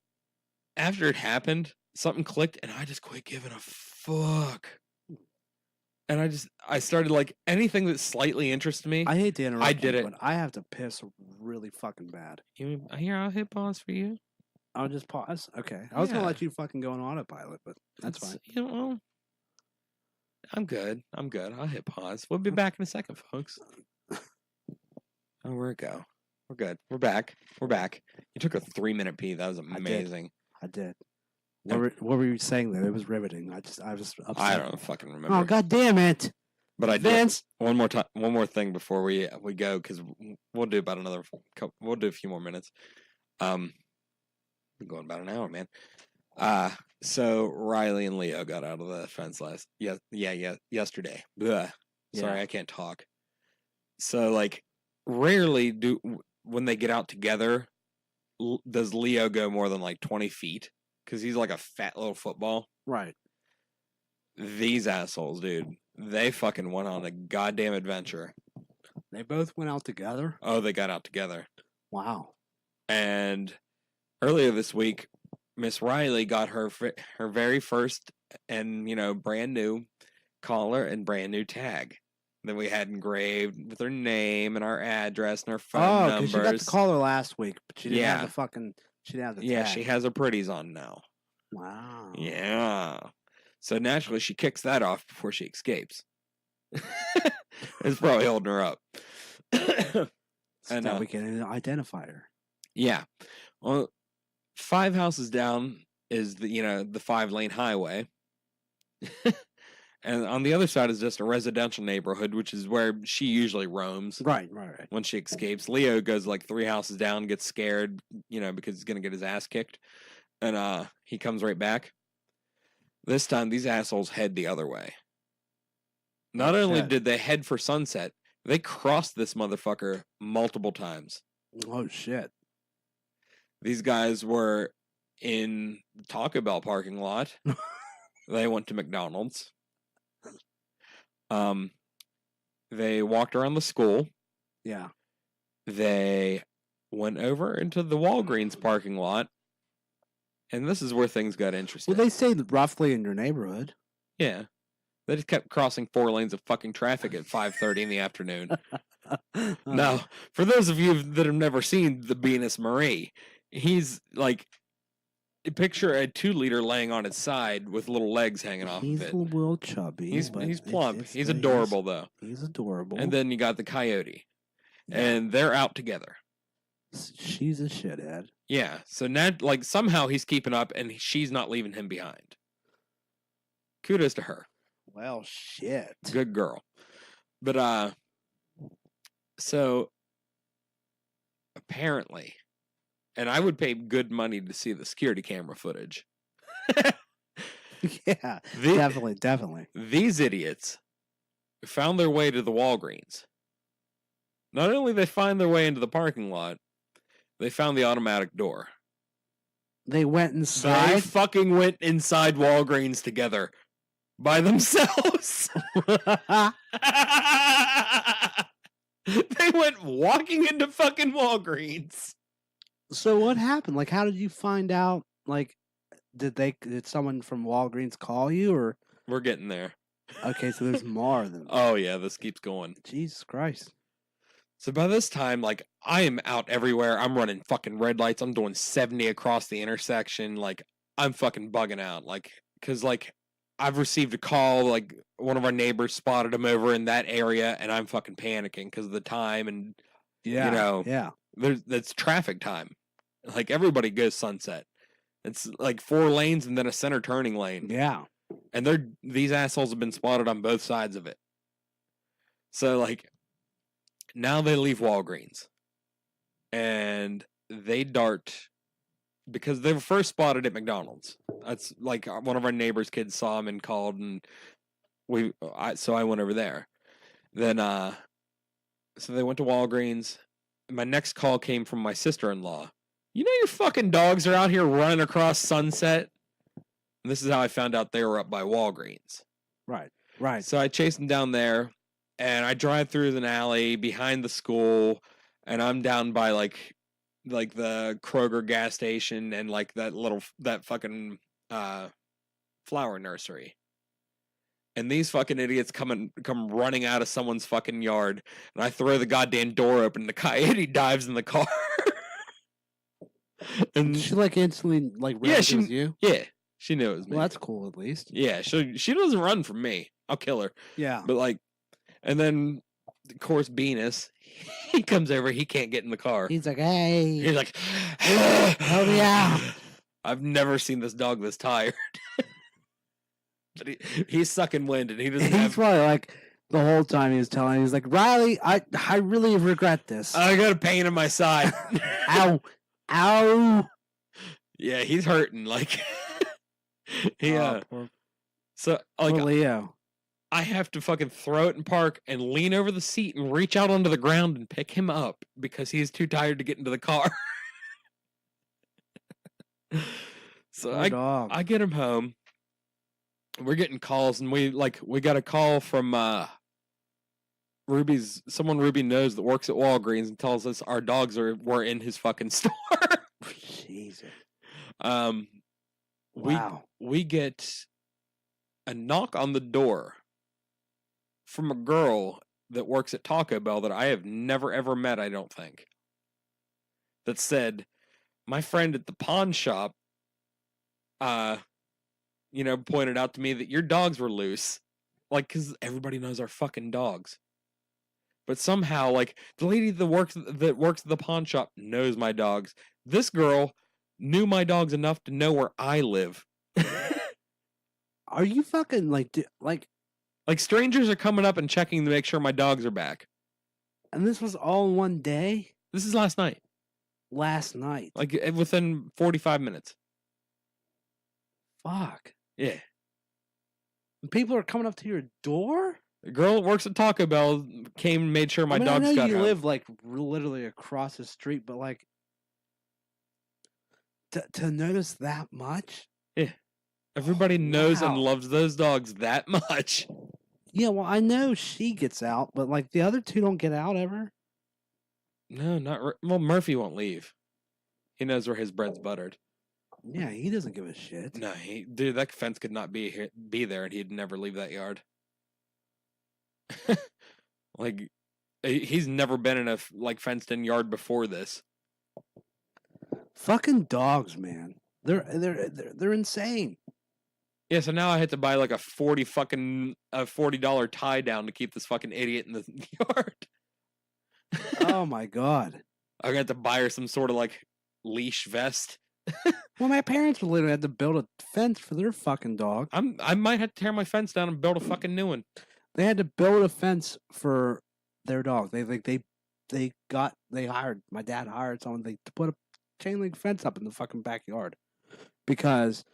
after it happened, something clicked and I just quit giving a fuck. And I started like anything that slightly interested me. I hate to interrupt. I did it. But I have to piss really fucking bad. Here, I'll hit pause for you. I'll just pause. Okay. I was going to let you fucking go on autopilot, but that's fine. You know, I'm good. I'll hit pause. We'll be back in a second, folks. Oh, where'd it go? We're good. We're back. You took a 3-minute pee. That was amazing. I did. What were you saying there? It was riveting. I was upset. I don't fucking remember. Oh, God damn it. But I Vince. did. One more thing before we go, because we'll do about another we'll do a few more minutes. We're going about an hour, man. So Riley and Leo got out of the fence yesterday. Blah. Sorry, I can't talk. So like rarely when they get out together, does Leo go more than like 20 feet? Because he's like a fat little football. Right. These assholes, dude. They fucking went on a goddamn adventure. They both went out together? Oh, they got out together. Wow. And earlier this week, Miss Riley got her very first and, brand new collar and brand new tag that we had engraved with her name and our address and our phone numbers. She got the collar last week, but she didn't have the fucking... She didn't have the tag. Yeah, she has her pretties on now. Wow. Yeah. So naturally, she kicks that off before she escapes. It's probably holding her up. And now we can identify her. Yeah. Well, 5 houses down is the 5-lane highway. And on the other side is just a residential neighborhood, which is where she usually roams. Right. When she escapes. Leo goes like 3 houses down, gets scared, because he's going to get his ass kicked. And he comes right back. This time, these assholes head the other way. Not only did they head for Sunset, They crossed this motherfucker multiple times. Oh shit. These guys were in the Taco Bell parking lot. They went to McDonald's. They walked around the school. Yeah. They went over into the Walgreens parking lot. And this is where things got interesting. Well, they stayed roughly in your neighborhood. Yeah. They just kept crossing 4 lanes of fucking traffic at 5:30 in the afternoon. Now, for those of you that have never seen the Venus Marie, he's like, picture a 2-liter laying on its side with little legs hanging off of He's it. a little chubby. He's plump. He's adorable, though. He's adorable. And then you got the coyote. Yeah. And they're out together. She's a shithead. Yeah. So now, like, somehow he's keeping up and she's not leaving him behind. Kudos to her. Well, shit. Good girl. But, so, apparently, and I would pay good money to see the security camera footage. Yeah, definitely. These idiots found their way to the Walgreens. Not only did they find their way into the parking lot, they found the automatic door. They went inside? They fucking went inside Walgreens together. By themselves. They went walking into fucking Walgreens. So what happened? Like, how did you find out? Like, did someone from Walgreens call you, or? We're getting there. Okay, so there's more than. Oh yeah, this keeps going. Jesus Christ. So by this time, like, I am out everywhere. I'm running fucking red lights. I'm doing 70 across the intersection. Like, I'm fucking bugging out. Like, cause like, I've received a call, like, one of our neighbors spotted him over in that area, and I'm fucking panicking because of the time, and, you know, that's traffic time. Like, everybody goes Sunset. It's, like, 4 lanes and then a center turning lane. Yeah. And these assholes have been spotted on both sides of it. So, like, now they leave Walgreens. And they dart... Because they were first spotted at McDonald's. That's like one of our neighbors' kids saw him and called, and so I went over there. Then, so they went to Walgreens. My next call came from my sister-in-law. You know your fucking dogs are out here running across Sunset? And this is how I found out they were up by Walgreens. Right. So I chased them down there, and I drive through an alley behind the school, and I'm down by like the Kroger gas station and like that fucking flower nursery. And these fucking idiots come running out of someone's fucking yard, and I throw the goddamn door open, and the coyote dives in the car. And she like instantly like realized it was you? Yeah, she knew it was me. Well, that's cool at least. Yeah, she doesn't run from me. I'll kill her. Yeah. But like, and then of course Venus, he comes over, he can't get in the car. He's like, hey. He's like, help me out. I've never seen this dog this tired. But he's sucking wind, and he doesn't He's probably like, the whole time he was telling, he's like, Riley, I really regret this. I got a pain in my side. Ow. Ow. Yeah, he's hurting. Like, so like, poor Leo. I have to fucking throw it in park and lean over the seat and reach out onto the ground and pick him up because he's too tired to get into the car. So I get him home. We're getting calls, and we got a call from someone Ruby knows that works at Walgreens and tells us our dogs were in his fucking store. Jesus. Wow. We get a knock on the door from a girl that works at Taco Bell that I have never ever met, I don't think. That said, my friend at the pawn shop pointed out to me that your dogs were loose. Like, cause everybody knows our fucking dogs. But somehow, like, the lady that works at the pawn shop knows my dogs. This girl knew my dogs enough to know where I live. Are you fucking like strangers are coming up and checking to make sure my dogs are back. And this was all in one day? This is last night. Last night. Like within 45 minutes. Fuck. Yeah. People are coming up to your door? The girl that works at Taco Bell came and made sure my I dogs know got you home. live like literally across the street, but like to notice that much. Yeah. Everybody knows and Wow. loves those dogs that much. Yeah, well, I know she gets out, but like the other two don't get out ever. No, well, Murphy won't leave. He knows where his bread's buttered. Yeah, he doesn't give a shit. No, dude, that fence could not be there, and he'd never leave that yard. Like, he's never been in a like fenced-in yard before this. Fucking dogs, man. They're insane. Yeah, so now I had to buy like a $40 tie down to keep this fucking idiot in the yard. Oh my god. I got to buy her some sort of like leash vest. Well, my parents would literally have to build a fence for their fucking dog. I might have to tear my fence down and build a fucking new one. They had to build a fence for their dog. They hired, my dad hired someone to put a chain link fence up in the fucking backyard because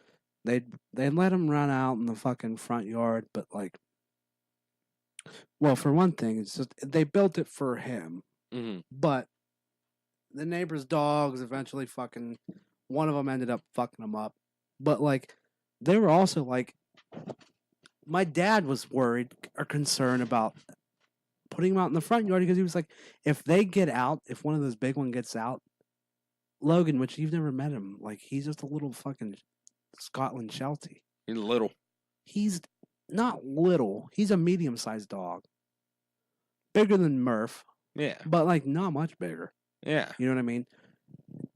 they let him run out in the fucking front yard, but like, well, for one thing, it's just they built it for him, but the neighbor's dogs eventually fucking, one of them ended up fucking him up, but like, they were also like, my dad was worried or concerned about putting him out in the front yard because he was like, if they get out, if one of those big ones gets out, Logan, which you've never met him, like he's just a little fucking Scotland Sheltie. He's little. He's not little. He's a medium-sized dog. Bigger than Murph. Yeah. But like not much bigger. Yeah. You know what I mean?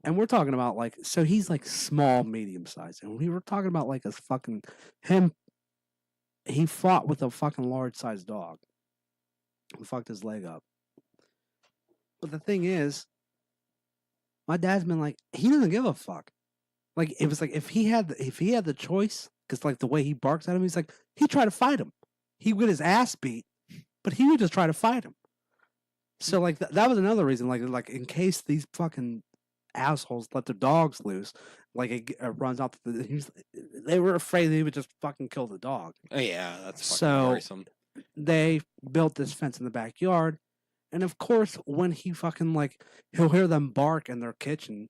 And we're talking about like, so he's like small, medium-sized. And we were talking about like a fucking, him, he fought with a fucking large-sized dog. And fucked his leg up. But the thing is, my dad's been like, he doesn't give a fuck. Like, it was like, if he had the choice, because like the way he barks at him, he's like, he'd try to fight him. He would get his ass beat, but he would just try to fight him. So like, that was another reason, like in case these fucking assholes let their dogs loose, like it runs out, they were afraid they would just fucking kill the dog. Oh yeah, that's fucking worrisome. They built this fence in the backyard. And of course, when he fucking like, he'll hear them bark in their kitchen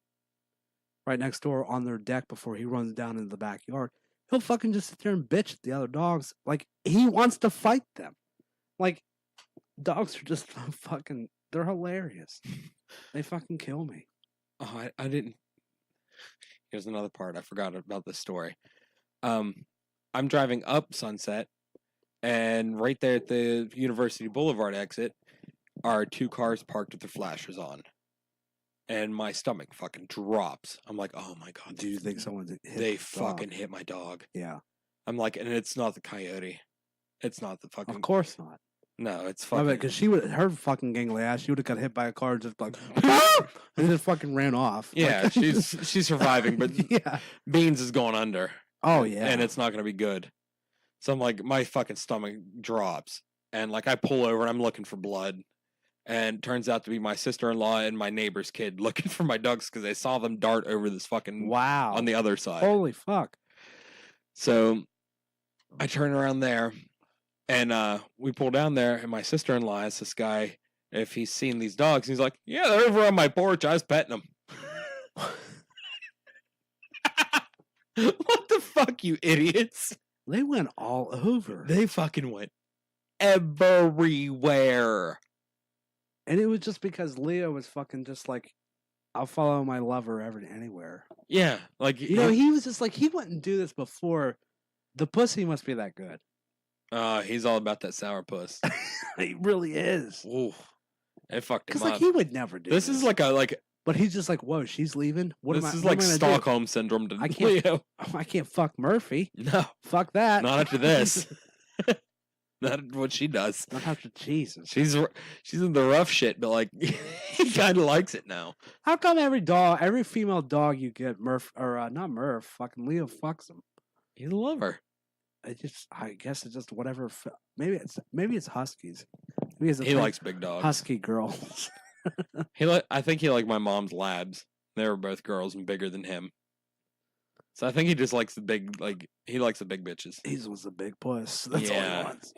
right next door on their deck before he runs down into the backyard. He'll fucking just sit there and bitch at the other dogs. Like, he wants to fight them. Like, dogs are just fucking, they're hilarious. They fucking kill me. Oh, I didn't. Here's another part. I forgot about this story. I'm driving up Sunset, and right there at the University Boulevard exit are two cars parked with their flashers on. And my stomach fucking drops. I'm like, oh my god. Do you think someone hit They the fucking dog? hit my dog. Yeah. I'm like, and it's not the coyote. It's not the fucking. Of course not. No, it's I fucking. mean, because her fucking gangly ass, she would have got hit by a car just like, and just fucking ran off. Yeah, Like, she's surviving, but yeah. Beans is going under. Oh yeah. And it's not gonna be good. So I'm like, my fucking stomach drops, and like I pull over and I'm looking for blood. And turns out to be my sister-in-law and my neighbor's kid looking for my dogs because they saw them dart over this fucking wow on the other side. Holy fuck. So I turn around there and we pull down there and my sister-in-law asks this guy if he's seen these dogs. He's like, yeah, they're over on my porch. I was petting them. What the fuck, you idiots? They went all over. They fucking went everywhere. And it was just because Leo was fucking just like, I'll follow my lover anywhere. Yeah, like You know, he was just like, he wouldn't do this before. The pussy must be that good. he's all about that sour puss. He really is. Ooh, it fucked him Because up. like he would never do This is like but he's just like, whoa, she's leaving. This is like Stockholm syndrome to I can't- Leo. I can't fuck Murphy. No, Fuck that. not after this. Not what she does. Not after Jesus. She's in the rough shit, but like he kind of likes it now. How come every female dog you get, not Murph, fucking Leo fucks him? He's a lover. I guess it's just whatever. Maybe it's huskies. Maybe it's He likes big dogs. husky girls. I think he liked my mom's labs. They were both girls and bigger than him. So I think he just likes the big, like, he likes the big bitches. He was a big puss. That's all he wants.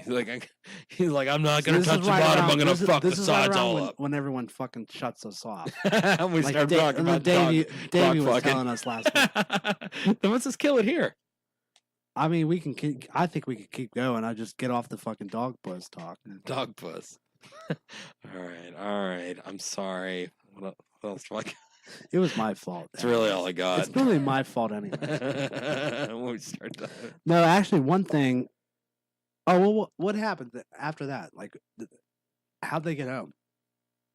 He's like, I'm not gonna touch the bottom. I'm gonna fuck the sides all up. When everyone fucking shuts us off. We start talking about Davey was fucking. telling us last week. Then let's just kill it here. I mean, we can keep. I think we could keep going. I just get off the fucking dog puss talk. Dog puss. All right. I'm sorry. What else do I got? It was my fault. It's really all I got. It's really my fault anyway. When we start that. No, actually, one thing. Oh, well, what happened after that? Like, how'd they get home?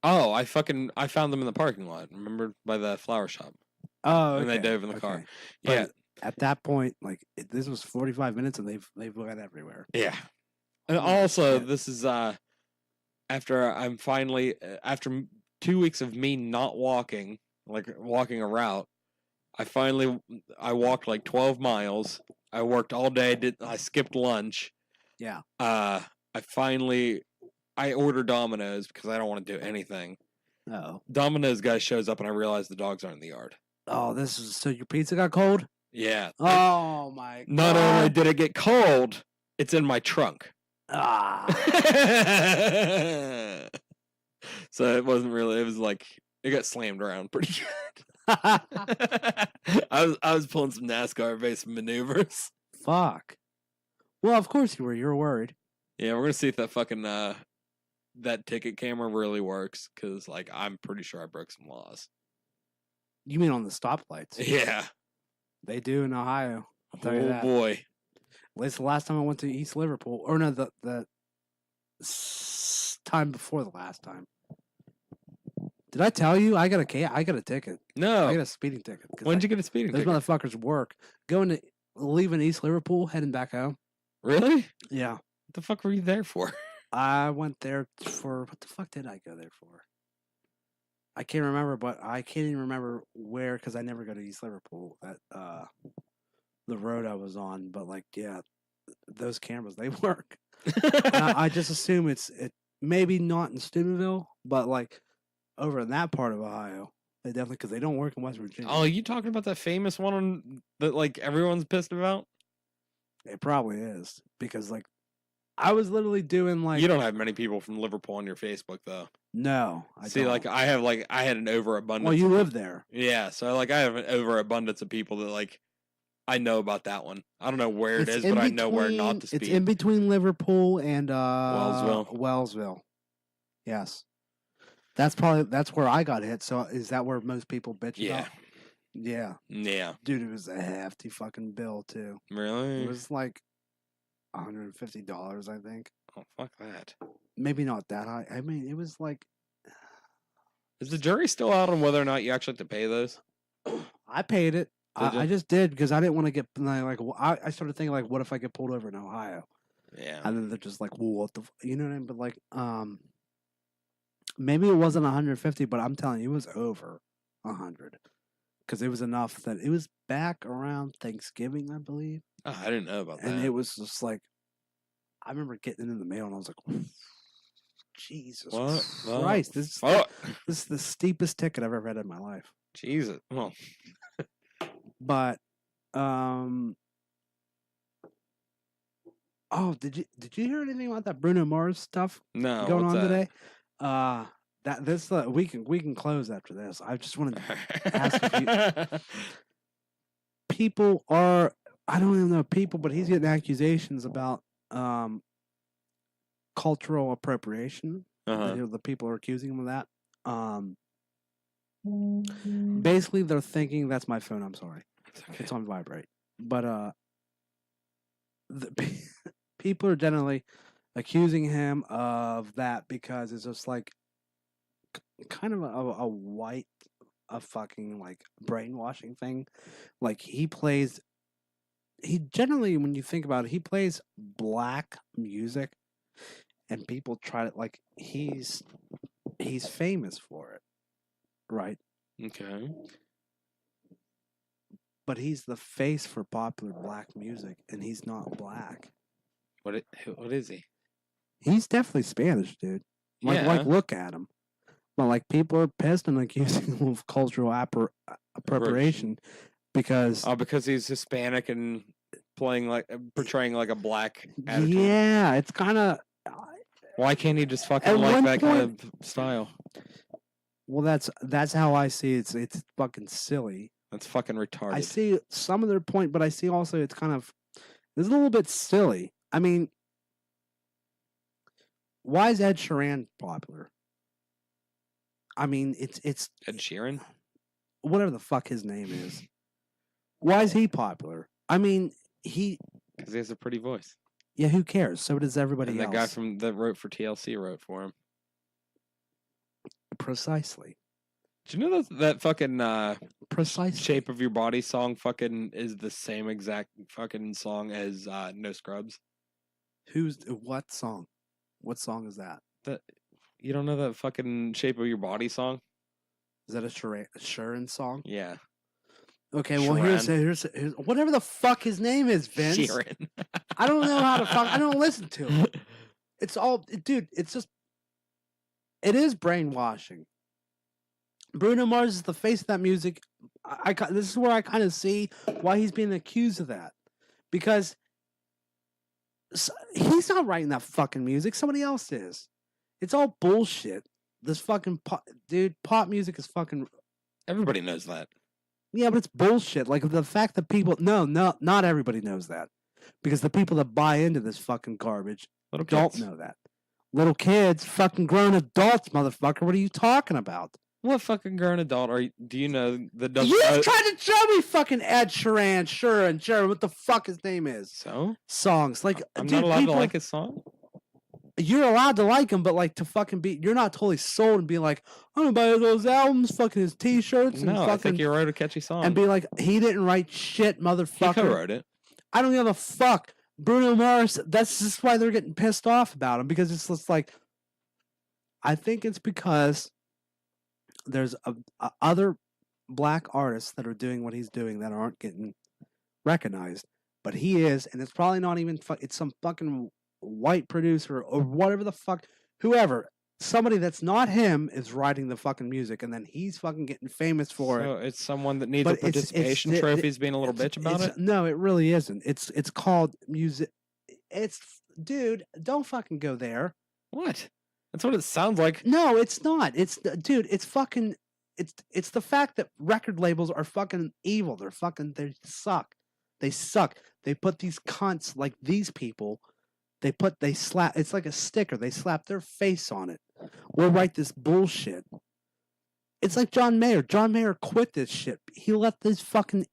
Oh, I found them in the parking lot. Remember, by the flower shop. Oh, okay. And they dove in the car. But Yeah. at that point, like, this was 45 minutes, and they've went everywhere. Yeah. And also, this is after 2 weeks of me not walking, like walking a route. I walked like 12 miles. I worked all day. I skipped lunch. Yeah. I ordered Domino's because I don't want to do anything. Oh. Domino's guy shows up and I realize the dogs aren't in the yard. Oh, so your pizza got cold? Yeah. Oh my god. Not only did it get cold, it's in my trunk. Ah. So it wasn't really, it was like, it got slammed around pretty good. I was pulling some NASCAR based maneuvers. Fuck. Well, of course you were. You were worried. Yeah, we're gonna see if that fucking that ticket camera really works, because like I'm pretty sure I broke some laws. You mean on the stoplights? Yeah, they do in Ohio. I'll tell you that. Oh boy. At least the last time I went to East Liverpool, or no, the time before the last time. Did I tell you I got a ticket? No, I got a speeding ticket. When'd you get a speeding ticket? Those motherfuckers work. Leaving East Liverpool, heading back home. Really? Yeah. What the fuck were you there for? I went there for, what the fuck did I go there for? I can't remember, but I can't even remember where, because I never go to East Liverpool at the road I was on. But like, yeah, those cameras, they work. I just assume it maybe not in Steubenville, but like over in that part of Ohio, they definitely, because they don't work in West Virginia. Oh, you talking about that famous one that like everyone's pissed about? It probably is, because like I was literally doing like, you don't have many people from Liverpool on your Facebook though. No, I see. Don't. I had an overabundance. Well, you live there. Yeah, so like I have an overabundance of people that like I know about that one. I don't know where it is, but I know where not to speed. It's in between Liverpool and Wellsville. Yes, that's where I got hit. So is that where most people bitch about? Yeah. Dude, it was a hefty fucking bill too. Really? It was like $150, I think. Oh, fuck that. Maybe not that high. I mean, it was like. Is the jury still out on whether or not you actually have to pay those? I paid it. I just did, because I didn't want to get like. I started thinking like, what if I get pulled over in Ohio? Yeah. And then they're just like, well, what the, you know what I mean? But like, maybe it wasn't 150, but I'm telling you, it was over 100, because it was enough that it was back around Thanksgiving, I believe. Oh, I didn't know about that. And it was just like, I remember getting it in the mail, and I was like, Jesus Christ, this is the steepest ticket I've ever had in my life. Jesus. Well. But, did you hear anything about that Bruno Mars stuff? No, going on that? Today? We can close after this. I just wanted to ask if you, people are, I don't even know people, but he's getting accusations about cultural appropriation. The people are accusing him of that. Basically, they're thinking, that's my phone. I'm sorry, it's on vibrate. But people are generally accusing him of that, because it's just like kind of a fucking like brainwashing thing. Like he generally, when you think about it, he plays black music, and people try to, like, he's famous for it. Right. Okay. But he's the face for popular black music, and he's not black. What is he? He's definitely Spanish, dude. Like look at him. But like, people are pissed and accusing him of cultural appropriation, because because he's Hispanic and portraying like a black attitude. yeah, it's kind of. Why can't he just fucking At like one that kind of style? Well, that's how I see it. It's fucking silly. That's fucking retarded. I see some of their point, but I see also it's kind of it's a little bit silly. I mean, why is Ed Sheeran popular? I mean, it's Ed Sheeran, whatever the fuck his name is. Why is he popular? I mean, because he has a pretty voice. Yeah, who cares? So does everybody and else. The guy that wrote for TLC wrote for him. Precisely. Do you know that fucking Precisely Shape of Your Body song fucking is the same exact fucking song as No Scrubs? What song? What song is that? You don't know that fucking Shape of Your Body song? Is that a Sheeran song? Yeah. Okay, well here's whatever the fuck his name is, Vince. Sheeran. I don't know how to fuck. I don't listen to it. It's all, dude. It's just. It is brainwashing. Bruno Mars is the face of that music. This is where I kind of see why he's being accused of that, because he's not writing that fucking music. Somebody else is. It's all bullshit. This fucking pop music is fucking. Everybody knows that. Yeah, but it's bullshit. Like the fact that people not everybody knows that, because the people that buy into this fucking garbage don't know that. Little kids, fucking grown adults, motherfucker. What are you talking about? What fucking grown adult do you know that doesn't? You tried to show me fucking Ed Sheeran, sure, what the fuck his name is. So? Songs. Like, I'm not allowed to like his song? You're allowed to like him, but like to fucking you're not totally sold and be like, I'm gonna buy those albums, fucking his t-shirts. No, I think you wrote a catchy song. And be like, he didn't write shit, motherfucker. He co-wrote it. I don't give a fuck. Bruno Mars, that's just why they're getting pissed off about him, because it's just like, I think it's because there's other black artists that are doing what he's doing that aren't getting recognized, but he is, and it's probably not even it's some fucking white producer or whatever the fuck, whoever, somebody that's not him is writing the fucking music, and then he's fucking getting famous for it. So it's someone that needs a participation trophy being a little bitch about it? No, it really isn't. It's called music. Dude, don't fucking go there. What? That's what it sounds like. No, it's not. Dude, it's fucking, it's the fact that record labels are fucking evil. They suck. They suck. They put these cunts like these people, they slap, it's like a sticker. They slap their face on it. We'll write this bullshit. It's like John Mayer. John Mayer quit this shit. He let this fucking,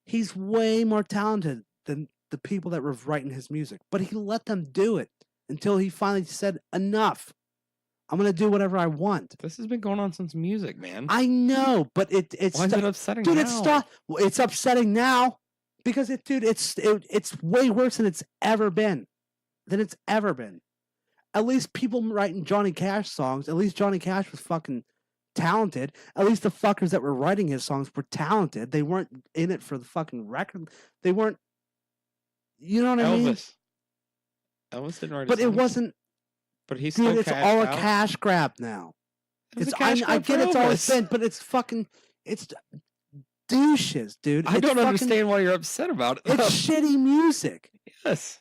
he's way more talented than the people that were writing his music, but he let them do it until he finally said, enough. I'm gonna do whatever I want. This has been going on since music, man. I know, but it's why is it upsetting dude, now? It's upsetting now because it's way worse than it's ever been. At least people writing Johnny Cash songs. At least Johnny Cash was fucking talented. At least the fuckers that were writing his songs were talented. They weren't in it for the fucking record. They weren't. You know what I mean? Elvis didn't write. But it wasn't. But he's dude, still it's all a cash grab now. I get it's all it's been, but it's fucking, it's douches, dude. I don't understand why you're upset about it. It's shitty music. Yes.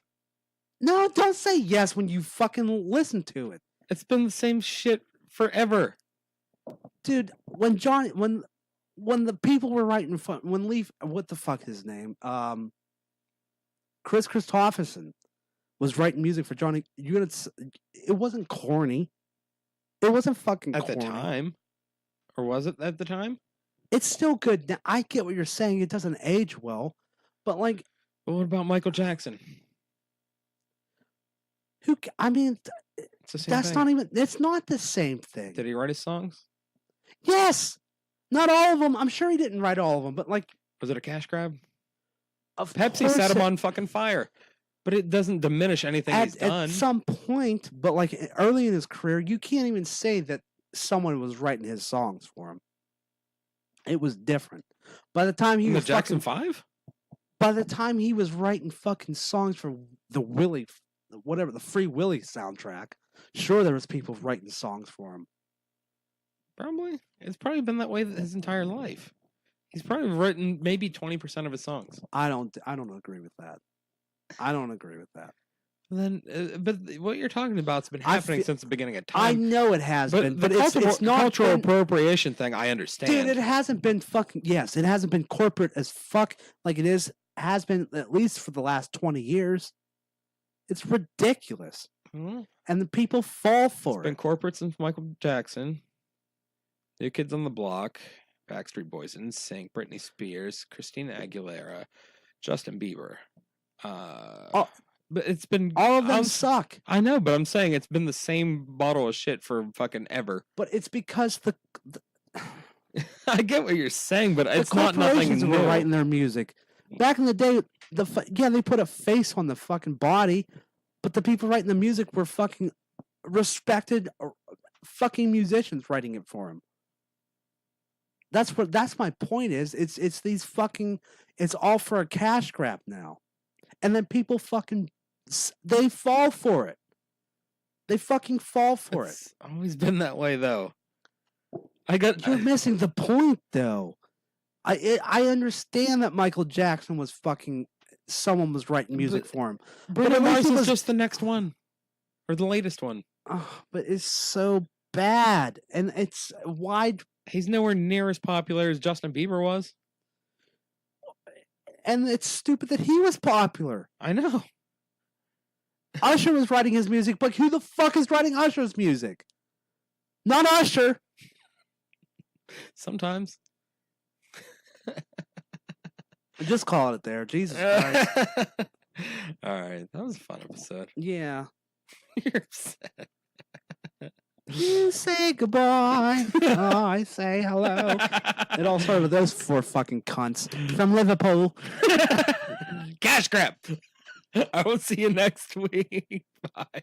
No, don't say yes when you fucking listen to it. It's been the same shit forever. Dude, when the people were writing what the fuck his name? Chris Christopherson was writing music for Johnny. It wasn't corny. It wasn't fucking at corny. the time, or was it at the time? It's still good. Now, I get what you're saying. It doesn't age well, but like, but what about Michael Jackson? I mean, it's the same that's thing. not even. It's not the same thing. Did he write his songs? Yes, not all of them. I'm sure he didn't write all of them, but like, was it a cash grab? Pepsi set him on fucking fire. But it doesn't diminish anything he's done. At some point, but like early in his career, you can't even say that someone was writing his songs for him. It was different. By the time he was the Jackson 5? By the time he was writing fucking songs for the Free Willy soundtrack, sure there was people writing songs for him. Probably. It's probably been that way his entire life. He's probably written maybe 20% of his songs. I don't agree with that. I don't agree with that. Then, but what you're talking about's been happening since the beginning of I time. know it has been, but it's not cultural appropriation thing. I understand, dude. It hasn't been fucking yes. It hasn't been corporate as fuck like it has been at least for the last 20 years. It's ridiculous, and the people fall for It's been corporate since Michael Jackson, New Kids on the Block, Backstreet Boys, NSYNC, Britney Spears, Christina Aguilera, Justin Bieber. But it's been all of them suck. I know, but I'm saying it's been the same bottle of shit for fucking ever. But it's because the I get what you're saying, but it's not nothing new. Were writing their music back in the day. They put a face on the fucking body, but the people writing the music were fucking respected, fucking musicians writing it for him. That's my point. It's these fucking. It's all for a cash grab now, and then people fucking. They fall for it. They fucking fall for it. Always been that way, though. You're missing the point, though. I understand that Michael Jackson was fucking. Someone was writing music for him. Bruno Mars was just the next one, or the latest one. Oh, but it's so bad, and it's wide. He's nowhere near as popular as Justin Bieber was. And it's stupid that he was popular. I know. Usher was writing his music, but who the fuck is writing Usher's music? Not Usher. Sometimes. Just call it there. Jesus Christ. All right. That was a fun episode. Yeah. You're upset. You say goodbye. Oh, I say hello. It all started with those 4 fucking cunts from Liverpool. Cash grab. I will see you next week. Bye.